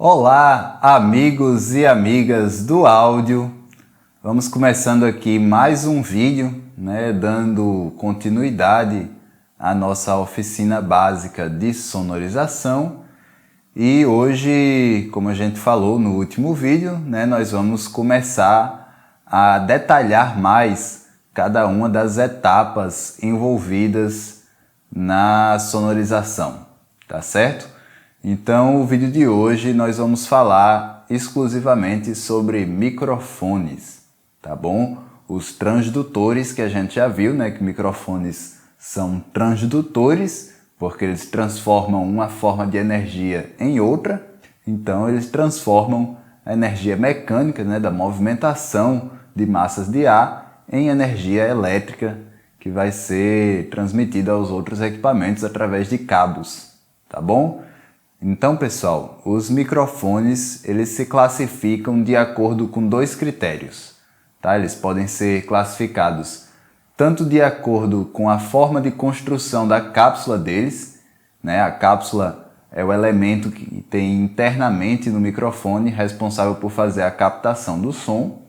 Olá, amigos e amigas do áudio. Vamos começando aqui mais um vídeo, dando continuidade à nossa oficina básica de sonorização. E hoje, como a gente falou no último vídeo, nós vamos começar a detalhar mais cada uma das etapas envolvidas na sonorização, tá certo? Então, o vídeo de hoje nós vamos falar exclusivamente sobre microfones, tá bom? Os transdutores que a gente já viu, que microfones são transdutores, porque eles transformam uma forma de energia em outra. Então, eles transformam a energia mecânica, da movimentação de massas de ar, em energia elétrica, que vai ser transmitida aos outros equipamentos através de cabos, tá bom? Então, pessoal, os microfones eles se classificam de acordo com dois critérios, tá? Eles podem ser classificados tanto de acordo com a forma de construção da cápsula deles, A cápsula é o elemento que tem internamente no microfone responsável por fazer a captação do som,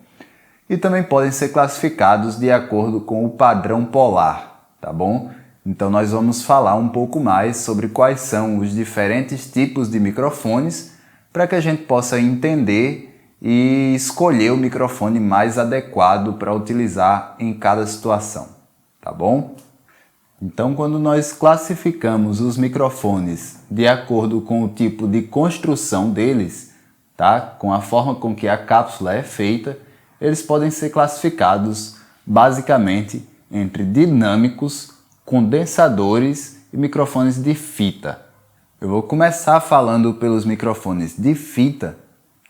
e também podem ser classificados de acordo com o padrão polar, tá bom? Então nós vamos falar um pouco mais sobre quais são os diferentes tipos de microfones para que a gente possa entender e escolher o microfone mais adequado para utilizar em cada situação, tá bom? Então, quando nós classificamos os microfones de acordo com o tipo de construção deles, tá? Com a forma com que a cápsula é feita, eles podem ser classificados basicamente entre dinâmicos, condensadores e microfones de fita. Eu vou começar falando pelos microfones de fita,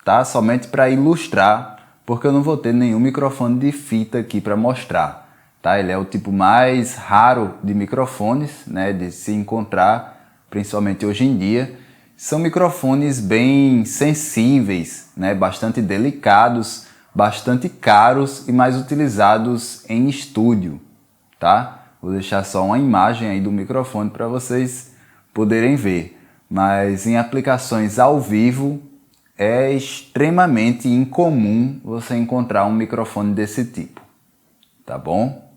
tá? Somente para ilustrar, porque eu não vou ter nenhum microfone de fita aqui para mostrar, tá? Ele é o tipo mais raro de microfones, de se encontrar, principalmente hoje em dia. São microfones bem sensíveis, bastante delicados, bastante caros e mais utilizados em estúdio, tá? Vou deixar só uma imagem aí do microfone para vocês poderem ver. Mas em aplicações ao vivo é extremamente incomum você encontrar um microfone desse tipo, tá bom?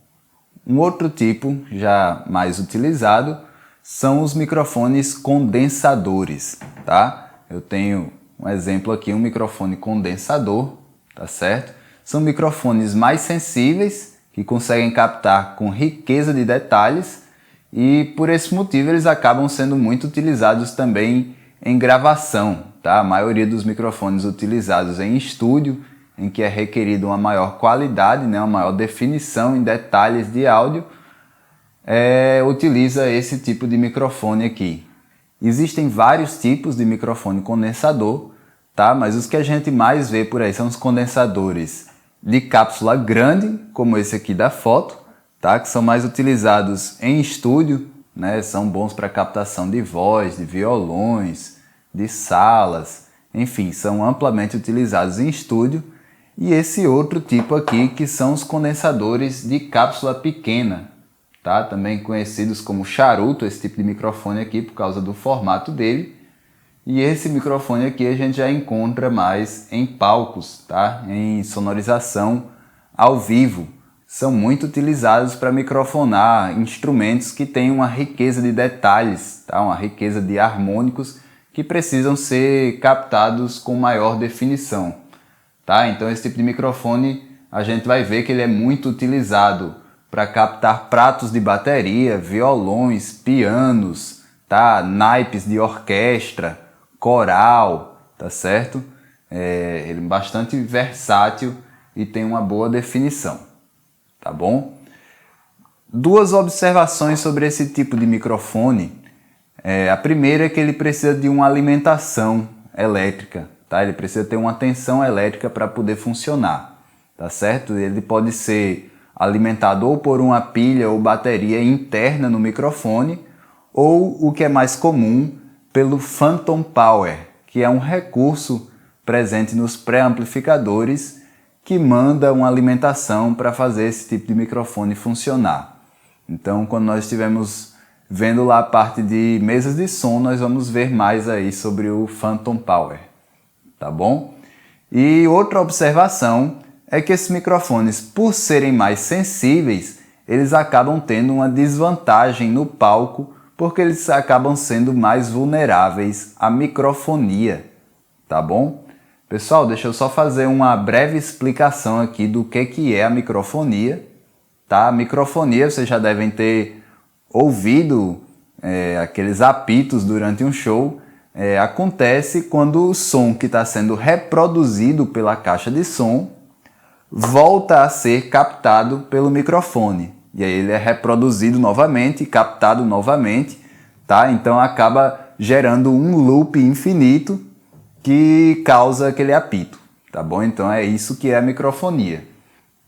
Um outro tipo, já mais utilizado, são os microfones condensadores, tá? Eu tenho um exemplo aqui, um microfone condensador, tá certo? São microfones mais sensíveis, que conseguem captar com riqueza de detalhes, e por esse motivo eles acabam sendo muito utilizados também em gravação, tá? A maioria dos microfones utilizados em estúdio, em que é requerido uma maior qualidade, uma maior definição em detalhes de áudio, utiliza esse tipo de microfone aqui. Existem vários tipos de microfone condensador, tá? Mas os que a gente mais vê por aí são os condensadores de cápsula grande, como esse aqui da foto, tá? Que são mais utilizados em estúdio, São bons para captação de voz, de violões, de salas, enfim, são amplamente utilizados em estúdio. E esse outro tipo aqui, que são os condensadores de cápsula pequena, tá? Também conhecidos como charuto, esse tipo de microfone aqui, por causa do formato dele. E esse microfone aqui a gente já encontra mais em palcos, tá? Em sonorização ao vivo. São muito utilizados para microfonar instrumentos que têm uma riqueza de detalhes, tá? Uma riqueza de harmônicos que precisam ser captados com maior definição, tá? Então esse tipo de microfone a gente vai ver que ele é muito utilizado para captar pratos de bateria, violões, pianos, tá? Naipes de orquestra, coral, tá certo? Ele é bastante versátil e tem uma boa definição, tá bom? Duas observações sobre esse tipo de microfone. A primeira é que ele precisa de uma alimentação elétrica, tá? Ele precisa ter uma tensão elétrica para poder funcionar, tá certo? Ele pode ser alimentado ou por uma pilha ou bateria interna no microfone, ou o que é mais comum, pelo Phantom Power, que é um recurso presente nos pré-amplificadores que manda uma alimentação para fazer esse tipo de microfone funcionar. Então, quando nós estivermos vendo lá a parte de mesas de som, nós vamos ver mais aí sobre o Phantom Power, tá bom? E outra observação é que esses microfones, por serem mais sensíveis, eles acabam tendo uma desvantagem no palco, porque eles acabam sendo mais vulneráveis à microfonia, tá bom? Pessoal, deixa eu só fazer uma breve explicação aqui do que é a microfonia, tá? A microfonia, vocês já devem ter ouvido aqueles apitos durante um show. Acontece quando o som que está sendo reproduzido pela caixa de som volta a ser captado pelo microfone. E aí ele é reproduzido novamente, captado novamente, tá? Então acaba gerando um loop infinito que causa aquele apito, tá bom? Então é isso que é a microfonia.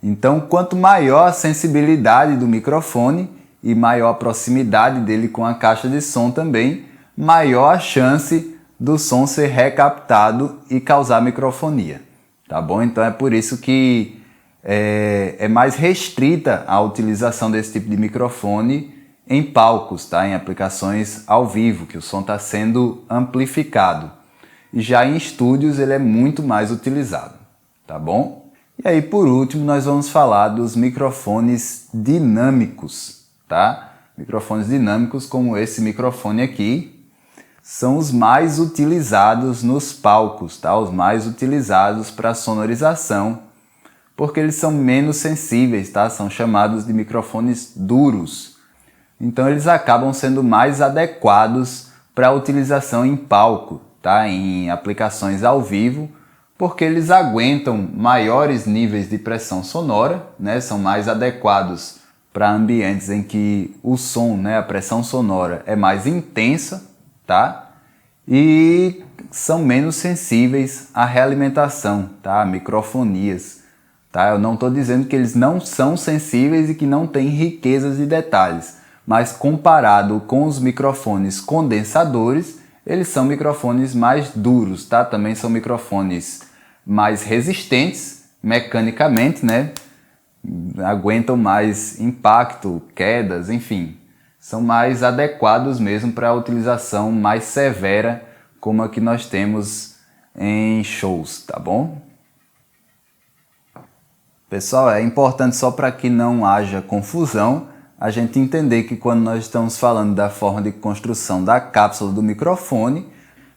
Então, quanto maior a sensibilidade do microfone e maior a proximidade dele com a caixa de som também, maior a chance do som ser recaptado e causar microfonia, tá bom? Então é por isso que é mais restrita a utilização desse tipo de microfone em palcos, tá? Em aplicações ao vivo, que o som está sendo amplificado. E já em estúdios ele é muito mais utilizado, tá bom? E aí, por último, nós vamos falar dos microfones dinâmicos, tá? Microfones dinâmicos, como esse microfone aqui, são os mais utilizados nos palcos, tá? Os mais utilizados para sonorização, porque eles são menos sensíveis, tá? São chamados de microfones duros. Então eles acabam sendo mais adequados para a utilização em palco, tá? Em aplicações ao vivo, porque eles aguentam maiores níveis de pressão sonora, né? São mais adequados para ambientes em que o som, né, a pressão sonora é mais intensa, tá? E são menos sensíveis à realimentação, tá? A microfonias, tá? Eu não estou dizendo que eles não são sensíveis e que não têm riquezas de detalhes, mas comparado com os microfones condensadores, eles são microfones mais duros, tá? Também são microfones mais resistentes mecanicamente, né? Aguentam mais impacto, quedas, enfim. São mais adequados mesmo para a utilização mais severa, como a que nós temos em shows, tá bom? Pessoal, é importante só para que não haja confusão, a gente entender que quando nós estamos falando da forma de construção da cápsula do microfone,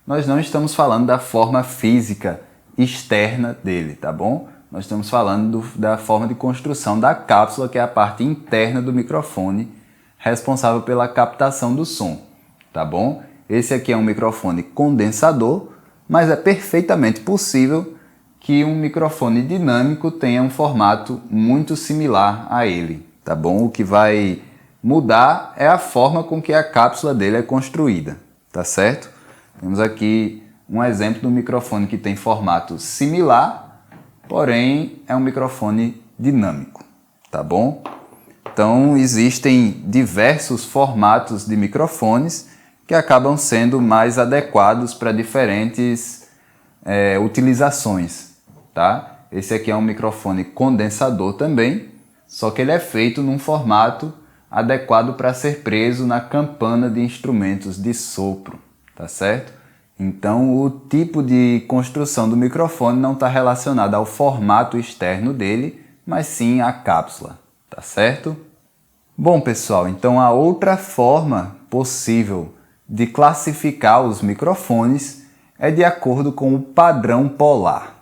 nós não estamos falando da forma física externa dele, tá bom? Nós estamos falando da forma de construção da cápsula, que é a parte interna do microfone, responsável pela captação do som, tá bom? Esse aqui é um microfone condensador, mas é perfeitamente possível que um microfone dinâmico tenha um formato muito similar a ele, tá bom? O que vai mudar é a forma com que a cápsula dele é construída, tá certo? Temos aqui um exemplo de um microfone que tem formato similar, porém é um microfone dinâmico, tá bom? Então existem diversos formatos de microfones que acabam sendo mais adequados para diferentes utilizações, tá? Esse aqui é um microfone condensador também, só que ele é feito num formato adequado para ser preso na campana de instrumentos de sopro, tá certo? Então o tipo de construção do microfone não está relacionado ao formato externo dele, mas sim à cápsula, tá certo? Bom pessoal, então a outra forma possível de classificar os microfones é de acordo com o padrão polar,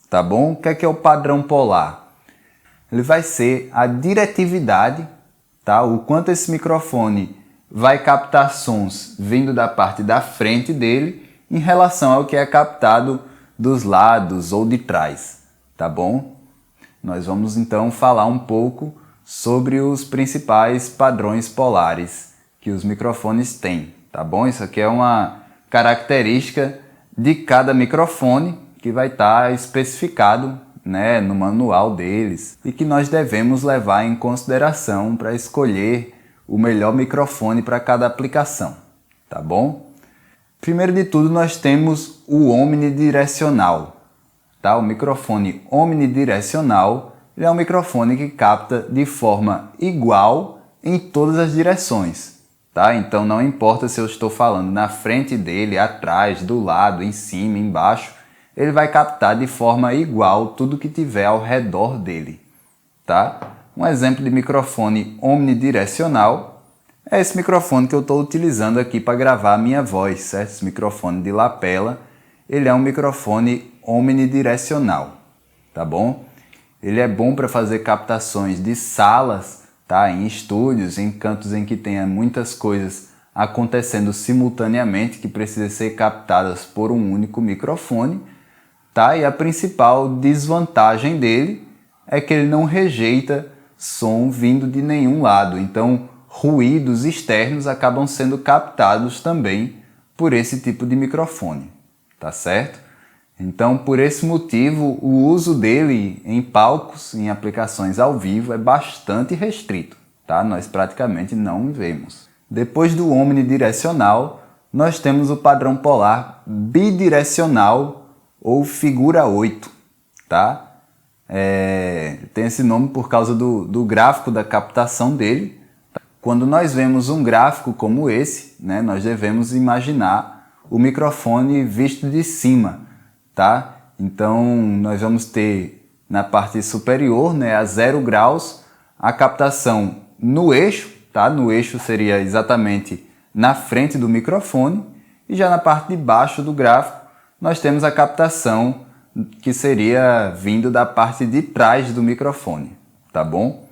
tá bom? O que é o padrão polar? Ele vai ser a diretividade, tá? O quanto esse microfone vai captar sons vindo da parte da frente dele em relação ao que é captado dos lados ou de trás, tá bom? Nós vamos então falar um pouco sobre os principais padrões polares que os microfones têm, tá bom? Isso aqui é uma característica de cada microfone que vai estar especificado, né, no manual deles e que nós devemos levar em consideração para escolher o melhor microfone para cada aplicação, tá bom? Primeiro de tudo, nós temos o omnidirecional, tá? O microfone omnidirecional ele é um microfone que capta de forma igual em todas as direções, tá? Então não importa se eu estou falando na frente dele, atrás, do lado, em cima, embaixo, ele vai captar de forma igual tudo que tiver ao redor dele, tá? Um exemplo de microfone omnidirecional é esse microfone que eu estou utilizando aqui para gravar a minha voz, certo? Esse microfone de lapela, ele é um microfone omnidirecional, tá bom? Ele é bom para fazer captações de salas, tá? Em estúdios, em cantos em que tenha muitas coisas acontecendo simultaneamente que precisam ser captadas por um único microfone, tá? E a principal desvantagem dele é que ele não rejeita som vindo de nenhum lado, então ruídos externos acabam sendo captados também por esse tipo de microfone, tá certo? Então, por esse motivo, o uso dele em palcos, em aplicações ao vivo, é bastante restrito, tá? Nós praticamente não vemos. Depois do omnidirecional, nós temos o padrão polar bidirecional ou figura 8, tá? Tem esse nome por causa do gráfico da captação dele. Quando nós vemos um gráfico como esse, né, nós devemos imaginar o microfone visto de cima, tá? Então, nós vamos ter na parte superior, né, a 0 graus, a captação no eixo, tá? No eixo seria exatamente na frente do microfone, e já na parte de baixo do gráfico, nós temos a captação que seria vindo da parte de trás do microfone, tá bom?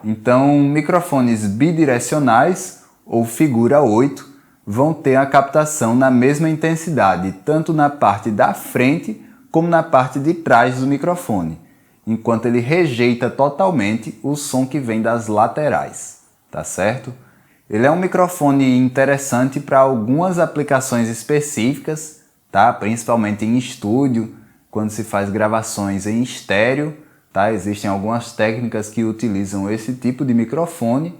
Então, microfones bidirecionais ou figura 8 vão ter a captação na mesma intensidade, tanto na parte da frente como na parte de trás do microfone, enquanto ele rejeita totalmente o som que vem das laterais, tá certo? Ele é um microfone interessante para algumas aplicações específicas, tá? Principalmente em estúdio, quando se faz gravações em estéreo, tá? Existem algumas técnicas que utilizam esse tipo de microfone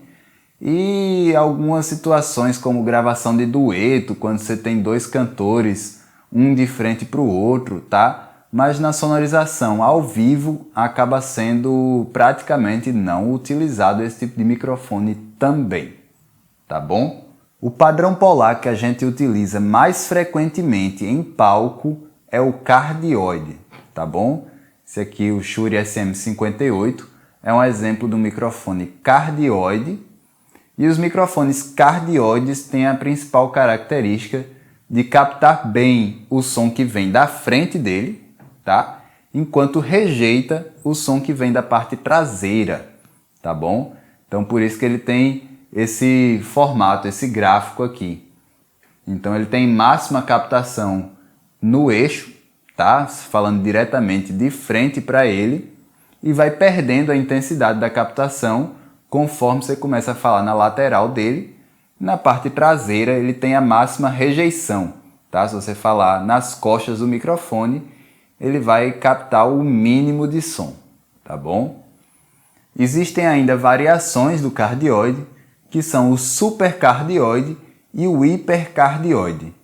e algumas situações como gravação de dueto, quando você tem dois cantores, um de frente para o outro, tá? Mas na sonorização ao vivo acaba sendo praticamente não utilizado esse tipo de microfone também, tá bom? O padrão polar que a gente utiliza mais frequentemente em palco é o cardioide, tá bom? Esse aqui, o Shure SM58, é um exemplo do microfone cardioide. E os microfones cardioides têm a principal característica de captar bem o som que vem da frente dele, tá? Enquanto rejeita o som que vem da parte traseira, tá bom? Então, por isso que ele tem esse formato, esse gráfico aqui. Então, ele tem máxima captação no eixo, tá? Falando diretamente de frente para ele, e vai perdendo a intensidade da captação conforme você começa a falar na lateral dele. Na parte traseira ele tem a máxima rejeição, tá? Se você falar nas costas do microfone, ele vai captar o mínimo de som, tá bom? Existem ainda variações do cardioide, que são o supercardioide e o hipercardioide,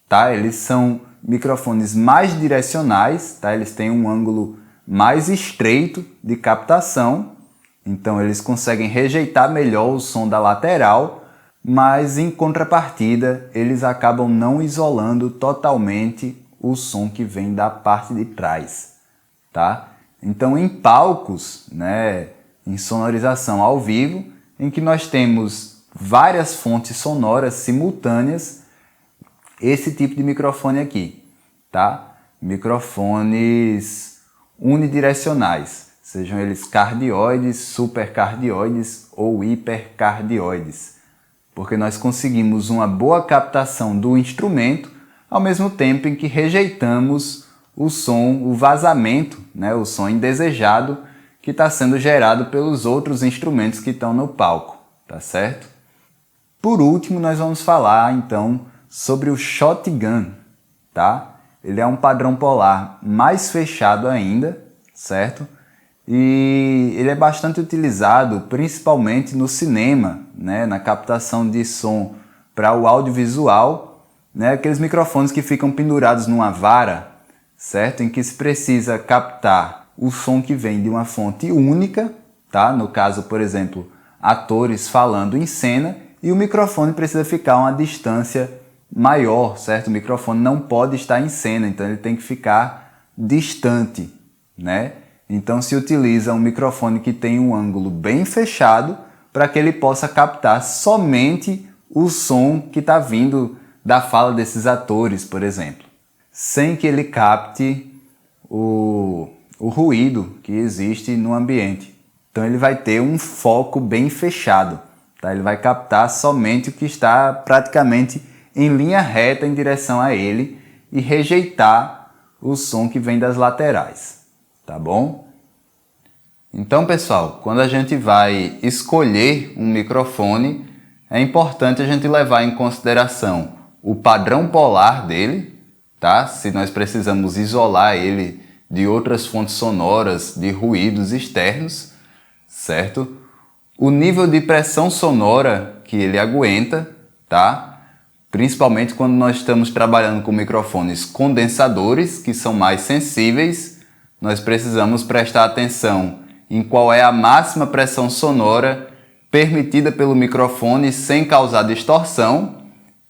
tá? Eles são microfones mais direcionais, tá? Eles têm um ângulo mais estreito de captação, então eles conseguem rejeitar melhor o som da lateral, mas em contrapartida eles acabam não isolando totalmente o som que vem da parte de trás, tá? Então em palcos, né, em sonorização ao vivo, em que nós temos várias fontes sonoras simultâneas, esse tipo de microfone aqui, tá? Microfones unidirecionais, sejam eles cardioides, supercardioides ou hipercardioides, porque nós conseguimos uma boa captação do instrumento ao mesmo tempo em que rejeitamos o som, o vazamento, né, o som indesejado que está sendo gerado pelos outros instrumentos que estão no palco, tá certo? Por último, nós vamos falar então sobre o shotgun, tá? Ele é um padrão polar mais fechado ainda, certo? E ele é bastante utilizado principalmente no cinema, né? Na captação de som para o audiovisual, né? Aqueles microfones que ficam pendurados numa vara, certo? Em que se precisa captar o som que vem de uma fonte única, tá? No caso, por exemplo, atores falando em cena, e o microfone precisa ficar a uma distância maior, certo? O microfone não pode estar em cena, então ele tem que ficar distante, né? Então se utiliza um microfone que tem um ângulo bem fechado para que ele possa captar somente o som que está vindo da fala desses atores, por exemplo, sem que ele capte o ruído que existe no ambiente. Então ele vai ter um foco bem fechado, tá? Ele vai captar somente o que está praticamente em linha reta em direção a ele e rejeitar o som que vem das laterais, tá bom? Então, pessoal, quando a gente vai escolher um microfone, é importante a gente levar em consideração o padrão polar dele, tá? Se nós precisamos isolar ele de outras fontes sonoras, de ruídos externos, certo? O nível de pressão sonora que ele aguenta, tá? Principalmente quando nós estamos trabalhando com microfones condensadores, que são mais sensíveis, nós precisamos prestar atenção em qual é a máxima pressão sonora permitida pelo microfone sem causar distorção.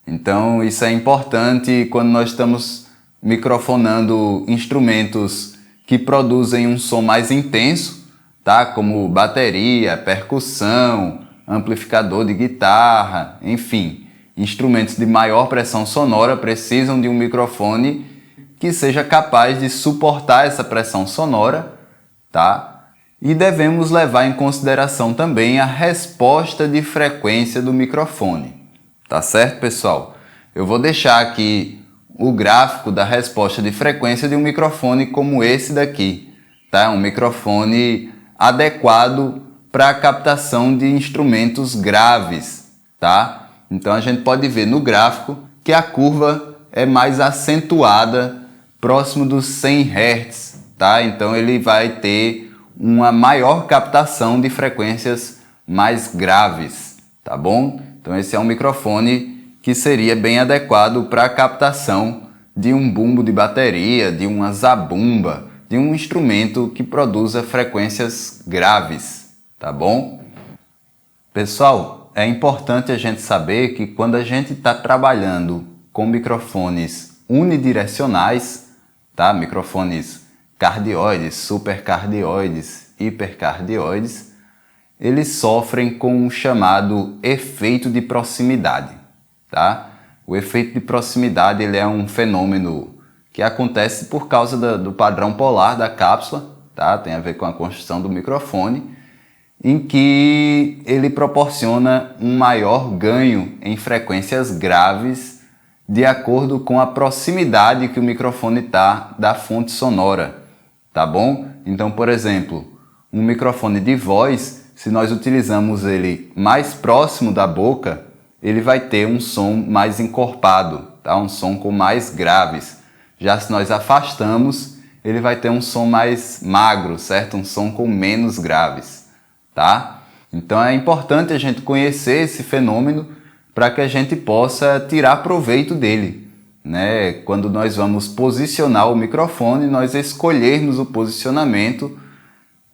Então isso é importante quando nós estamos microfonando instrumentos que produzem um som mais intenso, tá? Como bateria, percussão, amplificador de guitarra, enfim. Instrumentos de maior pressão sonora precisam de um microfone que seja capaz de suportar essa pressão sonora, tá? E devemos levar em consideração também a resposta de frequência do microfone. Tá certo, pessoal? Eu vou deixar aqui o gráfico da resposta de frequência de um microfone como esse daqui, tá? Um microfone adequado para a captação de instrumentos graves, tá? Então a gente pode ver no gráfico que a curva é mais acentuada, próximo dos 100 Hz, tá? Então ele vai ter uma maior captação de frequências mais graves, tá bom? Então esse é um microfone que seria bem adequado para a captação de um bumbo de bateria, de uma zabumba, de um instrumento que produza frequências graves, tá bom? Pessoal, é importante a gente saber que quando a gente está trabalhando com microfones unidirecionais, tá? Microfones cardioides, supercardioides, hipercardioides, eles sofrem com o chamado efeito de proximidade, tá? O efeito de proximidade ele é um fenômeno que acontece por causa do padrão polar da cápsula, tá? Tem a ver com a construção do microfone, em que ele proporciona um maior ganho em frequências graves de acordo com a proximidade que o microfone está da fonte sonora, tá bom? Então, por exemplo, um microfone de voz, se nós utilizamos ele mais próximo da boca, ele vai ter um som mais encorpado, tá? Um som com mais graves. Já se nós afastamos, ele vai ter um som mais magro, certo? Um som com menos graves. Tá? Então é importante a gente conhecer esse fenômeno para que a gente possa tirar proveito dele, né? Quando nós vamos posicionar o microfone, nós escolhermos o posicionamento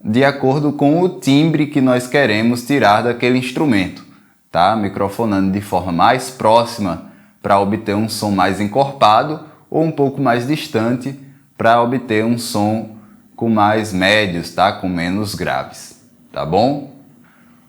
de acordo com o timbre que nós queremos tirar daquele instrumento, tá? Microfonando de forma mais próxima para obter um som mais encorpado ou um pouco mais distante para obter um som com mais médios, tá? Com menos graves. Tá bom?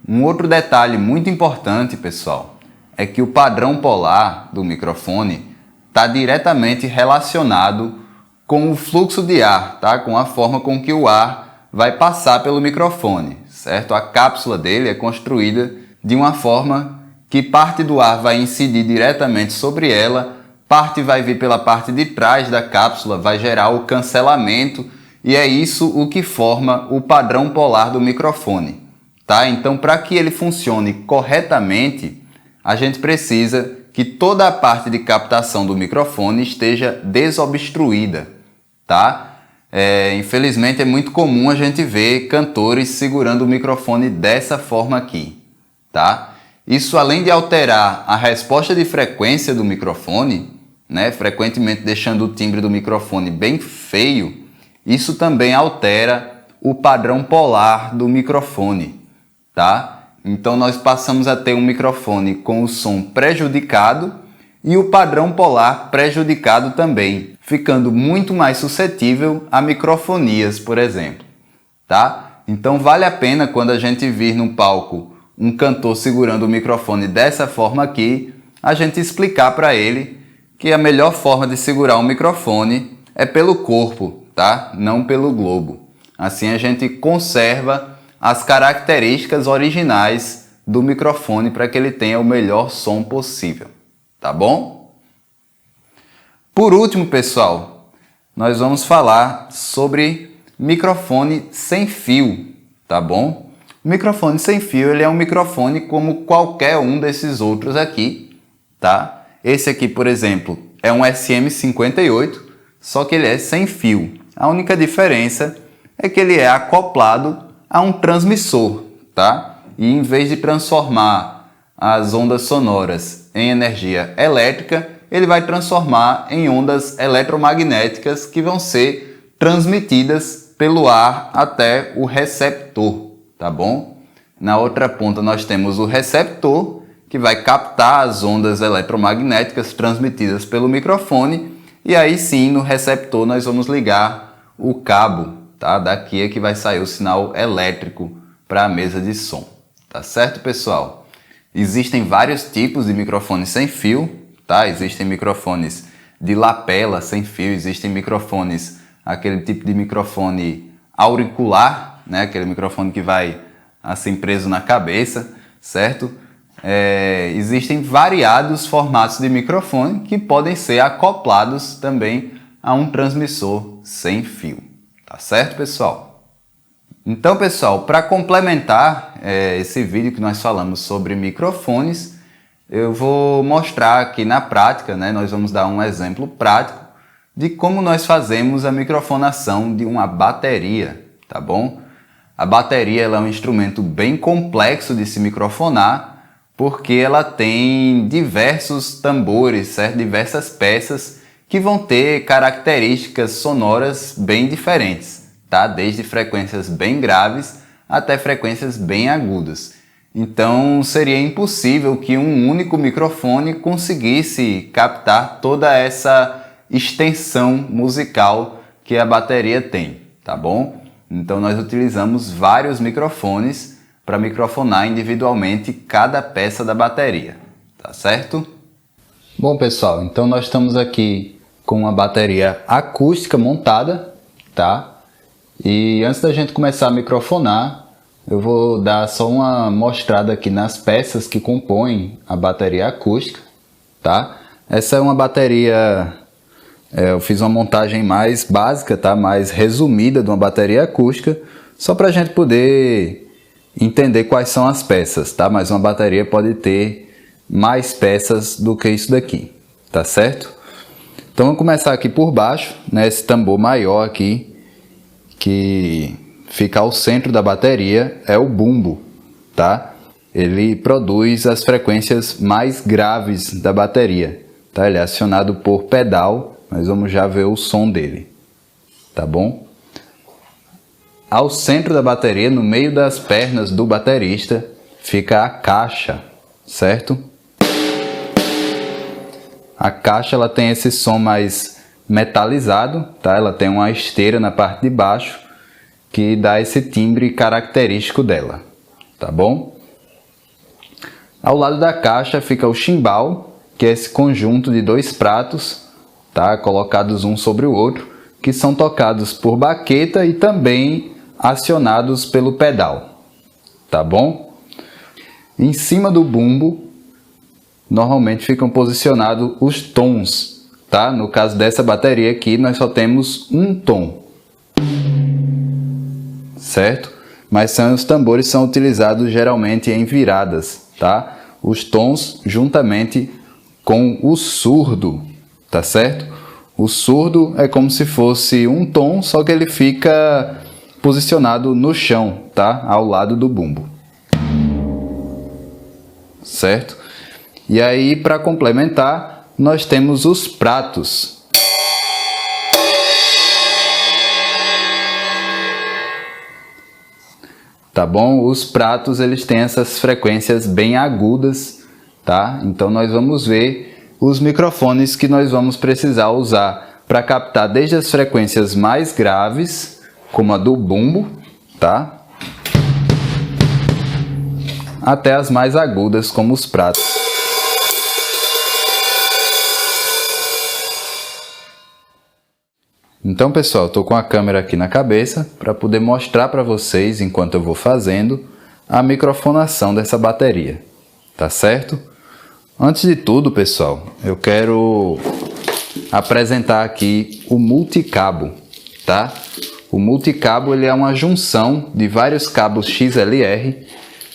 Um outro detalhe muito importante, pessoal, é que o padrão polar do microfone está diretamente relacionado com o fluxo de ar, tá? Com a forma com que o ar vai passar pelo microfone, certo? A cápsula dele é construída de uma forma que parte do ar vai incidir diretamente sobre ela, parte vai vir pela parte de trás da cápsula, vai gerar o cancelamento. E é isso o que forma o padrão polar do microfone, tá? Então, para que ele funcione corretamente, a gente precisa que toda a parte de captação do microfone esteja desobstruída, tá? Infelizmente, é muito comum a gente ver cantores segurando o microfone dessa forma aqui, tá? Isso, além de alterar a resposta de frequência do microfone, né? Frequentemente deixando o timbre do microfone bem feio, isso também altera o padrão polar do microfone, tá? Então nós passamos a ter um microfone com o som prejudicado e o padrão polar prejudicado também, ficando muito mais suscetível a microfonias, por exemplo, tá? Então vale a pena quando a gente vir no palco um cantor segurando o microfone dessa forma aqui, a gente explicar para ele que a melhor forma de segurar um microfone é pelo corpo, tá? Não pelo globo. Assim a gente conserva as características originais do microfone para que ele tenha o melhor som possível, tá bom? Por último, pessoal, nós vamos falar sobre microfone sem fio, tá bom? O microfone sem fio, ele é um microfone como qualquer um desses outros aqui, tá? Esse aqui, por exemplo, é um SM58, só que ele é sem fio. A única diferença é que ele é acoplado a um transmissor, tá? E em vez de transformar as ondas sonoras em energia elétrica, ele vai transformar em ondas eletromagnéticas que vão ser transmitidas pelo ar até o receptor, tá bom? Na outra ponta nós temos o receptor, que vai captar as ondas eletromagnéticas transmitidas pelo microfone, e aí sim no receptor nós vamos ligar o cabo, tá? Daqui é que vai sair o sinal elétrico para a mesa de som. Tá certo, pessoal? Existem vários tipos de microfones sem fio, tá? Existem microfones de lapela sem fio, existem microfones, aquele tipo de microfone auricular, né? Aquele microfone que vai assim preso na cabeça, certo? Existem variados formatos de microfone que podem ser acoplados também a um transmissor sem fio, tá certo, pessoal? Então, pessoal, para complementar esse vídeo que nós falamos sobre microfones, eu vou mostrar aqui na prática, né? Nós vamos dar um exemplo prático de como nós fazemos a microfonação de uma bateria, tá bom? A bateria ela é um instrumento bem complexo de se microfonar, porque ela tem diversos tambores, certo? Diversas peças que vão ter características sonoras bem diferentes. Tá? Desde frequências bem graves até frequências bem agudas. Então seria impossível que um único microfone conseguisse captar toda essa extensão musical que a bateria tem, tá bom? Então nós utilizamos vários microfones para microfonar individualmente cada peça da bateria, tá certo? Bom, pessoal, então nós estamos aqui com uma bateria acústica montada, tá? E antes da gente começar a microfonar, eu vou dar só uma mostrada aqui nas peças que compõem a bateria acústica, tá? Essa é uma bateria, eu fiz uma montagem mais básica, tá? Mais resumida de uma bateria acústica, só para a gente poder entender quais são as peças, tá? Mas uma bateria pode ter mais peças do que isso daqui, tá certo? Então vamos começar aqui por baixo, né? Esse tambor maior aqui, que fica ao centro da bateria, é o bumbo, tá? Ele produz as frequências mais graves da bateria, tá? Ele é acionado por pedal, mas vamos já ver o som dele, tá bom? Ao centro da bateria, no meio das pernas do baterista, fica a caixa, certo? A caixa ela tem esse som mais metalizado, tá? Ela tem uma esteira na parte de baixo que dá esse timbre característico dela, tá bom? Ao lado da caixa fica o chimbal, que é esse conjunto de dois pratos, tá? Colocados um sobre o outro, que são tocados por baqueta e também acionados pelo pedal, tá bom? Em cima do bumbo, normalmente ficam posicionados os tons, tá? No caso dessa bateria aqui, nós só temos um tom, certo? Mas os tambores são utilizados geralmente em viradas, tá? Os tons juntamente com o surdo, tá certo? O surdo é como se fosse um tom, só que ele fica posicionado no chão, tá? Ao lado do bumbo, certo? E aí, para complementar, nós temos os pratos. Tá bom? Os pratos, eles têm essas frequências bem agudas, tá? Então nós vamos ver os microfones que nós vamos precisar usar para captar desde as frequências mais graves, como a do bumbo, tá? Até as mais agudas, como os pratos. Então, pessoal, estou com a câmera aqui na cabeça para poder mostrar para vocês, enquanto eu vou fazendo, a microfonação dessa bateria, tá certo? Antes de tudo, pessoal, eu quero apresentar aqui o multicabo, tá? O multicabo ele é uma junção de vários cabos XLR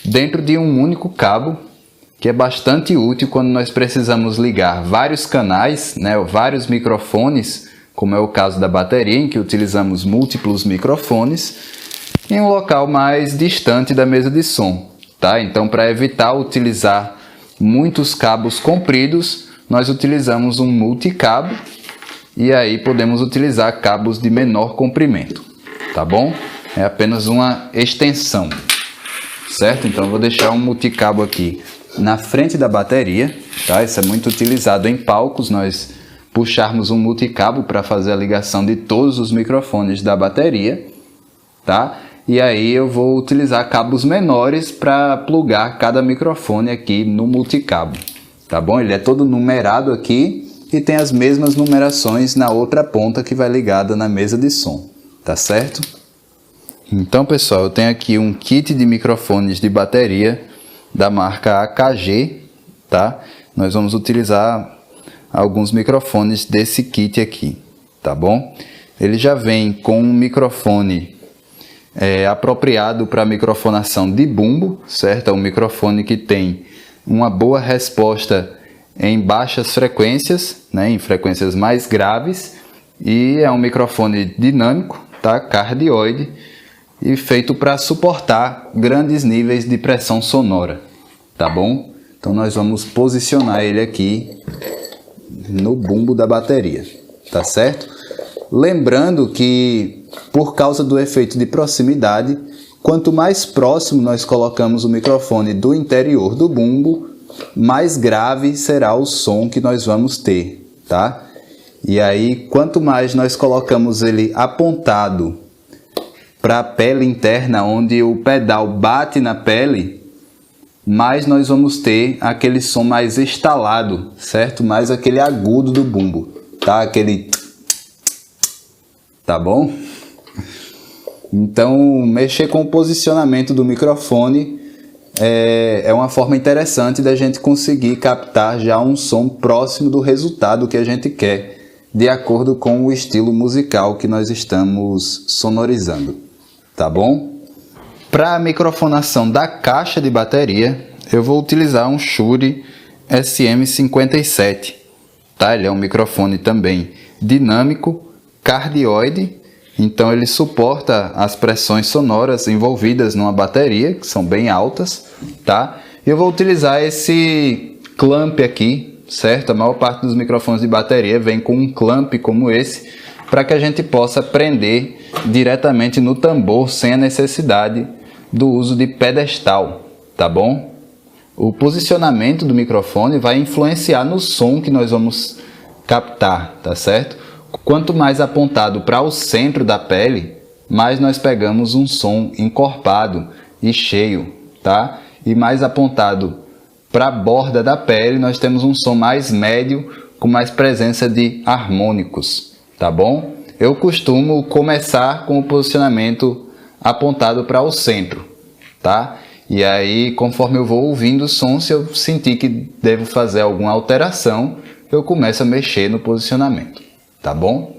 dentro de um único cabo, que é bastante útil quando nós precisamos ligar vários canais, né, vários microfones, como é o caso da bateria, em que utilizamos múltiplos microfones, em um local mais distante da mesa de som, tá? Então, para evitar utilizar muitos cabos compridos, nós utilizamos um multicabo e aí podemos utilizar cabos de menor comprimento, tá bom? É apenas uma extensão. Certo? Então eu vou deixar um multicabo aqui na frente da bateria, tá? Isso é muito utilizado em palcos, nós puxarmos um multicabo para fazer a ligação de todos os microfones da bateria, tá? E aí eu vou utilizar cabos menores para plugar cada microfone aqui no multicabo, tá bom? Ele é todo numerado aqui e tem as mesmas numerações na outra ponta que vai ligada na mesa de som, tá certo? Então, pessoal, eu tenho aqui um kit de microfones de bateria da marca AKG, tá? Nós vamos utilizar alguns microfones desse kit aqui, tá bom? Ele já vem com um microfone apropriado para microfonação de bumbo, certo? É um microfone que tem uma boa resposta em baixas frequências, né? Em frequências mais graves, e é um microfone dinâmico, tá? Cardioide, e feito para suportar grandes níveis de pressão sonora, tá bom? Então nós vamos posicionar ele aqui no bumbo da bateria, tá certo? Lembrando que, por causa do efeito de proximidade, quanto mais próximo nós colocamos o microfone do interior do bumbo, mais grave será o som que nós vamos ter, tá? E aí, quanto mais nós colocamos ele apontado para a pele interna, onde o pedal bate na pele, mais nós vamos ter aquele som mais estalado, certo? Mais aquele agudo do bumbo, tá? Aquele... tá bom? Então, mexer com o posicionamento do microfone é uma forma interessante da gente conseguir captar já um som próximo do resultado que a gente quer, de acordo com o estilo musical que nós estamos sonorizando. Tá bom? Para a microfonação da caixa de bateria, eu vou utilizar um Shure SM57. Tá? Ele é um microfone também dinâmico, cardioide, então ele suporta as pressões sonoras envolvidas numa bateria, que são bem altas. Tá? Eu vou utilizar esse clamp aqui, certo? A maior parte dos microfones de bateria vem com um clamp como esse, para que a gente possa prender diretamente no tambor sem a necessidade do uso de pedestal, tá bom? O posicionamento do microfone vai influenciar no som que nós vamos captar, tá certo? Quanto mais apontado para o centro da pele, mais nós pegamos um som encorpado e cheio, tá? E mais apontado para a borda da pele, nós temos um som mais médio, com mais presença de harmônicos, tá bom? Eu costumo começar com o posicionamento apontado para o centro, tá? E aí, conforme eu vou ouvindo o som, se eu sentir que devo fazer alguma alteração, eu começo a mexer no posicionamento, tá bom?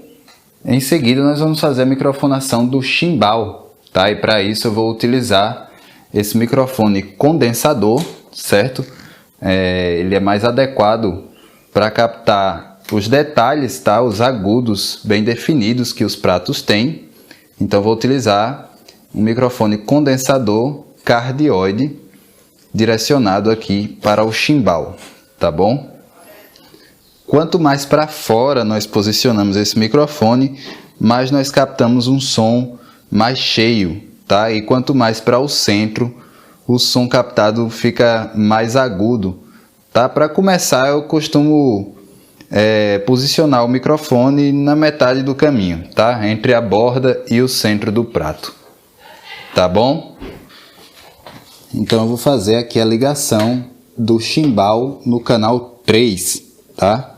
Em seguida, nós vamos fazer a microfonação do chimbal, tá? E para isso eu vou utilizar esse microfone condensador, certo? Ele é mais adequado para captar os detalhes, tá? Os agudos bem definidos que os pratos têm. Então vou utilizar um microfone condensador cardioide direcionado aqui para o chimbal, tá bom? Quanto mais para fora nós posicionamos esse microfone, mais nós captamos um som mais cheio, tá? E quanto mais para o centro, o som captado fica mais agudo, Tá? Para começar, eu costumo posicionar o microfone na metade do caminho, tá? Entre a borda e o centro do prato, tá bom? Então eu vou fazer aqui a ligação do chimbal no canal 3, tá?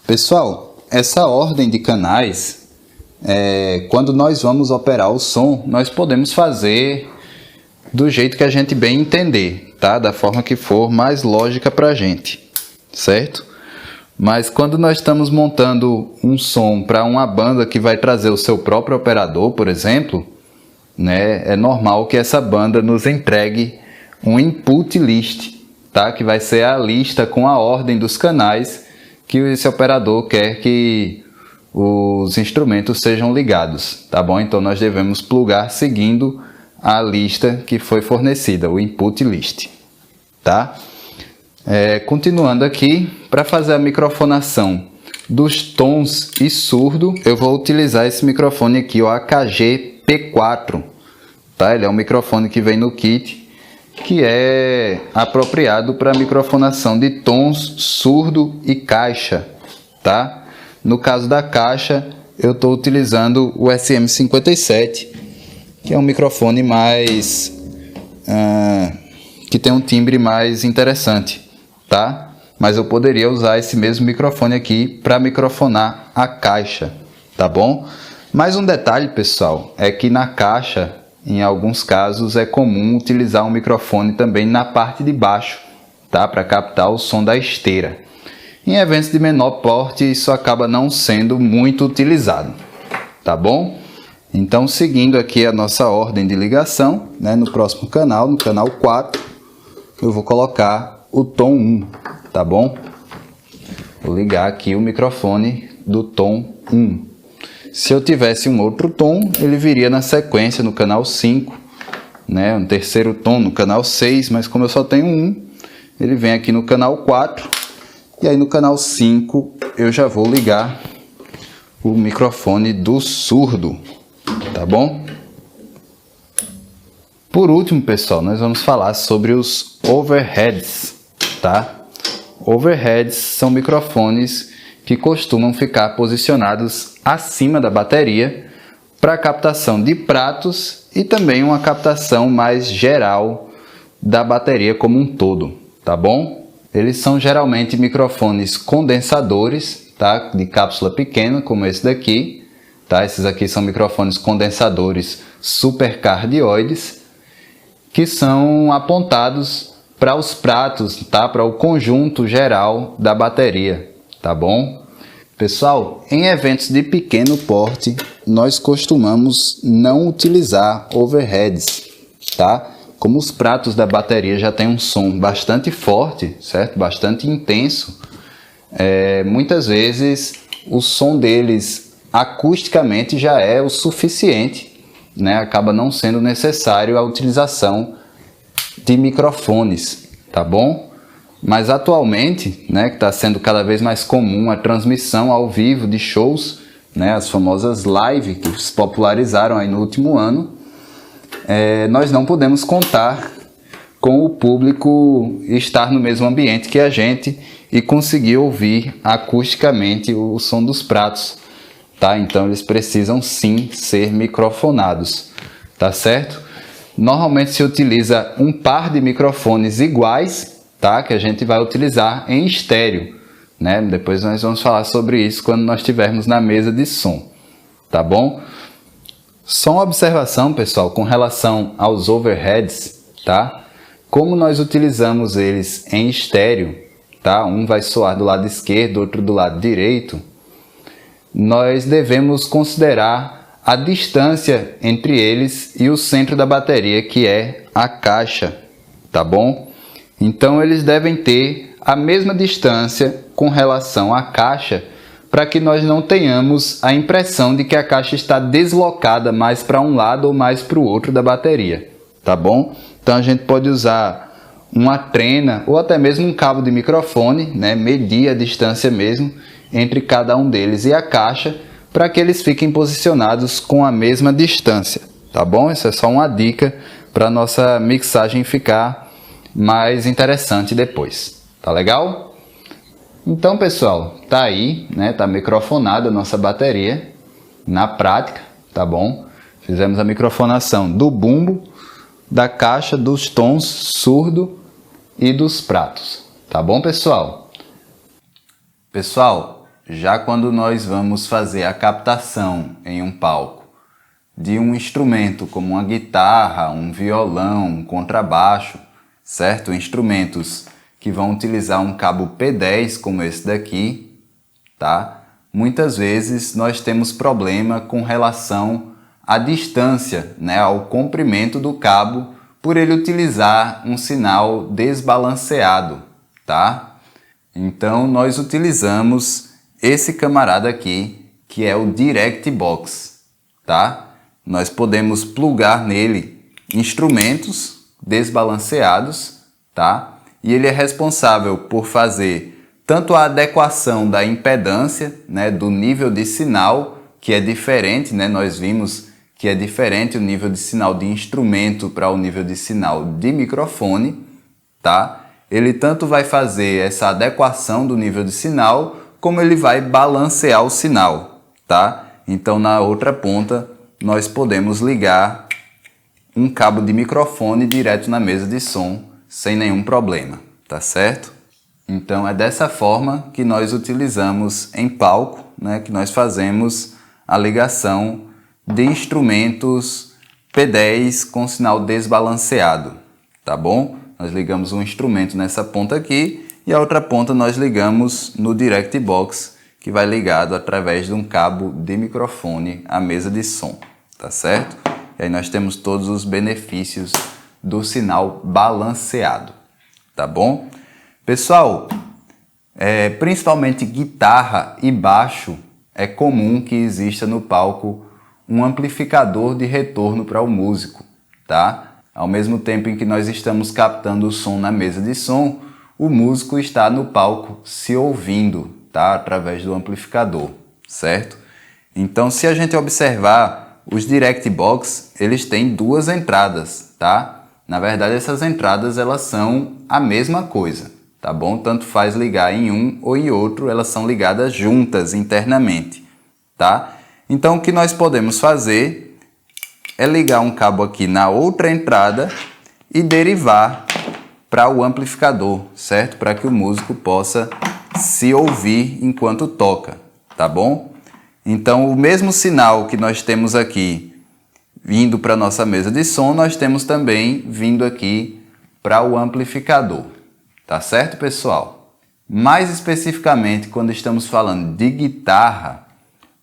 Pessoal, essa ordem de canais, quando nós vamos operar o som, nós podemos fazer do jeito que a gente bem entender, tá? Da forma que for mais lógica pra gente, certo? Mas quando nós estamos montando um som para uma banda que vai trazer o seu próprio operador, por exemplo, né, é normal que essa banda nos entregue um input list, tá? Que vai ser a lista com a ordem dos canais que esse operador quer que os instrumentos sejam ligados, tá bom? Então nós devemos plugar seguindo a lista que foi fornecida, o input list, tá? Continuando aqui, para fazer a microfonação dos tons e surdo, eu vou utilizar esse microfone aqui, o AKG P4, tá? Ele é um microfone que vem no kit, que é apropriado para microfonação de tons, surdo e caixa, tá? No caso da caixa, eu estou utilizando o SM57, que é um microfone mais que tem um timbre mais interessante, tá? Mas eu poderia usar esse mesmo microfone aqui para microfonar a caixa, tá bom? Mais um detalhe, pessoal, é que na caixa, em alguns casos, é comum utilizar um microfone também na parte de baixo, tá? Para captar o som da esteira. Em eventos de menor porte, isso acaba não sendo muito utilizado, tá bom? Então, seguindo aqui a nossa ordem de ligação, né, no próximo canal, no canal 4, eu vou colocar o tom 1, tá bom? Vou ligar aqui o microfone do tom 1. Se eu tivesse um outro tom, ele viria na sequência no canal 5, né, um terceiro tom no canal 6, mas como eu só tenho um, ele vem aqui no canal 4, e aí no canal 5 eu já vou ligar o microfone do surdo, tá bom? Por último, pessoal, nós vamos falar sobre os overheads, tá? Overheads são microfones que costumam ficar posicionados acima da bateria para captação de pratos e também uma captação mais geral da bateria como um todo, tá bom? Eles são geralmente microfones condensadores, tá? De cápsula pequena, como esse daqui, tá? Esses aqui são microfones condensadores supercardioides, que são apontados para os pratos, tá? Para o conjunto geral da bateria, tá bom? Pessoal, em eventos de pequeno porte, nós costumamos não utilizar overheads, tá? Como os pratos da bateria já têm um som bastante forte, certo? Bastante intenso, muitas vezes o som deles acusticamente já é o suficiente, né? Acaba não sendo necessário a utilização de microfones, tá bom? Mas atualmente, né, que está sendo cada vez mais comum a transmissão ao vivo de shows, né, as famosas live que se popularizaram aí no último ano, nós não podemos contar com o público estar no mesmo ambiente que a gente e conseguir ouvir acusticamente o som dos pratos, tá? Então eles precisam sim ser microfonados, tá certo? Normalmente se utiliza um par de microfones iguais, tá? Que a gente vai utilizar em estéreo, né? Depois nós vamos falar sobre isso quando nós estivermos na mesa de som, tá bom? Só uma observação, pessoal, com relação aos overheads, tá? Como nós utilizamos eles em estéreo, tá? Um vai soar do lado esquerdo, outro do lado direito. Nós devemos considerar a distância entre eles e o centro da bateria, que é a caixa, tá bom? Então eles devem ter a mesma distância com relação à caixa, para que nós não tenhamos a impressão de que a caixa está deslocada mais para um lado ou mais para o outro da bateria, tá bom? Então a gente pode usar uma trena ou até mesmo um cabo de microfone, né? Medir a distância mesmo entre cada um deles e a caixa, para que eles fiquem posicionados com a mesma distância, tá bom? Isso é só uma dica para a nossa mixagem ficar mais interessante depois, Tá legal? Então, pessoal, tá aí, né? Tá microfonada a nossa bateria na prática, tá bom? Fizemos a microfonação do bumbo, da caixa, dos tons surdo e dos pratos, tá bom, pessoal? Pessoal, já quando nós vamos fazer a captação em um palco de um instrumento como uma guitarra, um violão, um contrabaixo, certo? Instrumentos que vão utilizar um cabo P10 como esse daqui, tá? Muitas vezes nós temos problema com relação à distância, né, ao comprimento do cabo, por ele utilizar um sinal desbalanceado, tá? Então nós utilizamos esse camarada aqui, que é o Direct Box, tá? Nós podemos plugar nele instrumentos desbalanceados, tá? E ele é responsável por fazer tanto a adequação da impedância, né, do nível de sinal, que é diferente, né? Nós vimos que é diferente o nível de sinal de instrumento para o nível de sinal de microfone, tá? Ele tanto vai fazer essa adequação do nível de sinal, como ele vai balancear o sinal, tá? Então, na outra ponta, nós podemos ligar um cabo de microfone direto na mesa de som, sem nenhum problema, tá certo? Então, é dessa forma que nós utilizamos em palco, né, que nós fazemos a ligação de instrumentos P10 com sinal desbalanceado, tá bom? Nós ligamos um instrumento nessa ponta aqui e a outra ponta nós ligamos no Direct Box, que vai ligado através de um cabo de microfone à mesa de som, tá certo? E aí nós temos todos os benefícios do sinal balanceado, tá bom? Pessoal, principalmente guitarra e baixo, é comum que exista no palco um amplificador de retorno para o músico, tá? Ao mesmo tempo em que nós estamos captando o som na mesa de som, o músico está no palco se ouvindo, tá? Através do amplificador, certo? Então, se a gente observar, os Direct Box, eles têm duas entradas, tá? Na verdade, essas entradas, elas são a mesma coisa, tá bom? Tanto faz ligar em um ou em outro, elas são ligadas juntas internamente, tá? Então, o que nós podemos fazer é ligar um cabo aqui na outra entrada e derivar para o amplificador, certo? Para que o músico possa se ouvir enquanto toca, tá bom? Então, o mesmo sinal que nós temos aqui vindo para a nossa mesa de som, nós temos também vindo aqui para o amplificador, tá certo, pessoal? Mais especificamente, quando estamos falando de guitarra,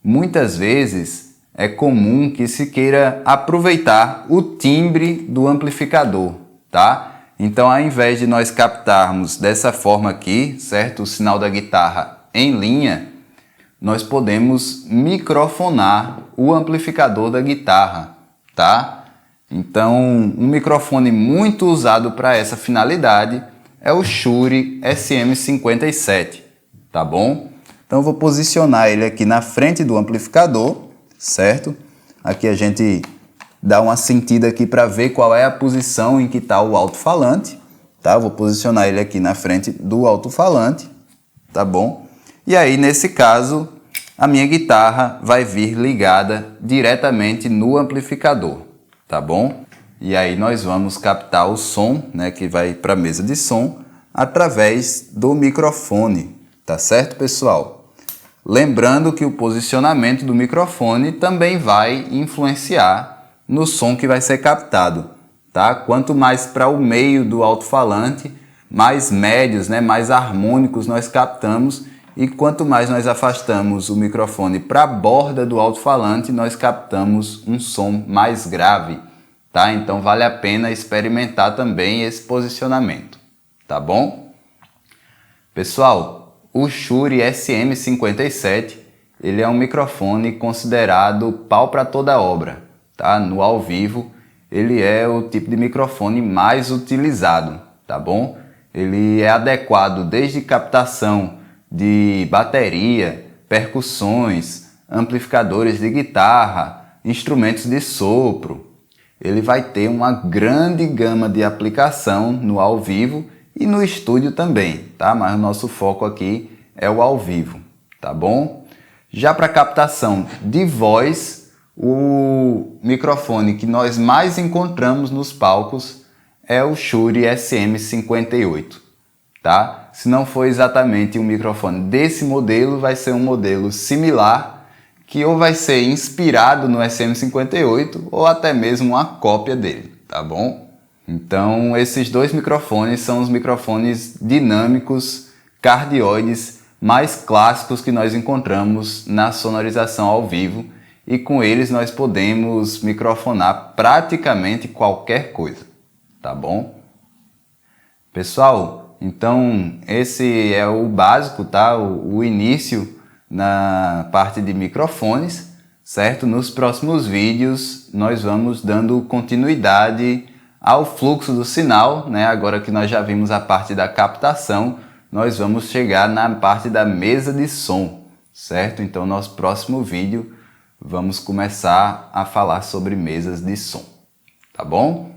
muitas vezes é comum que se queira aproveitar o timbre do amplificador, tá? Então, ao invés de nós captarmos dessa forma aqui, certo? O sinal da guitarra em linha, nós podemos microfonar o amplificador da guitarra, tá? Então, um microfone muito usado para essa finalidade é o Shure SM57, tá bom? Então, eu vou posicionar ele aqui na frente do amplificador, certo? Aqui a gente dá uma sentida aqui para ver qual é a posição em que está o alto-falante, tá? Eu vou posicionar ele aqui na frente do alto-falante, tá bom? E aí, nesse caso, a minha guitarra vai vir ligada diretamente no amplificador, tá bom? E aí nós vamos captar o som, né, que vai para a mesa de som através do microfone, tá certo, pessoal? Lembrando que o posicionamento do microfone também vai influenciar no som que vai ser captado, tá? Quanto mais para o meio do alto-falante, mais médios, né, mais harmônicos nós captamos, e quanto mais nós afastamos o microfone para a borda do alto-falante, nós captamos um som mais grave, tá? Então vale a pena experimentar também esse posicionamento, tá bom? Pessoal, o Shure SM57, ele é um microfone considerado pau para toda obra, tá? No ao vivo, ele é o tipo de microfone mais utilizado, tá bom? Ele é adequado desde captação de bateria, percussões, amplificadores de guitarra, instrumentos de sopro. Ele vai ter uma grande gama de aplicação no ao vivo e no estúdio também, tá? Mas o nosso foco aqui é o ao vivo, tá bom? Já para captação de voz, o microfone que nós mais encontramos nos palcos é o Shure SM58, tá? Se não for exatamente um microfone desse modelo, vai ser um modelo similar, que ou vai ser inspirado no SM58 ou até mesmo uma cópia dele, tá bom? Então, esses dois microfones são os microfones dinâmicos cardioides mais clássicos que nós encontramos na sonorização ao vivo, e com eles nós podemos microfonar praticamente qualquer coisa, tá bom? Pessoal, então esse é o básico, tá? O início na parte de microfones, certo? Nos próximos vídeos nós vamos dando continuidade ao fluxo do sinal, né? Agora que nós já vimos a parte da captação, nós vamos chegar na parte da mesa de som, certo? Então, nosso próximo vídeo vamos começar a falar sobre mesas de som, tá bom?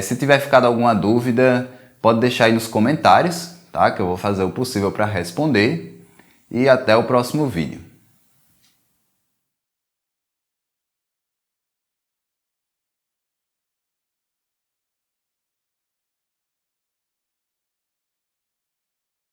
Se tiver ficado alguma dúvida, pode deixar aí nos comentários, tá? Que eu vou fazer o possível para responder, e até o próximo vídeo.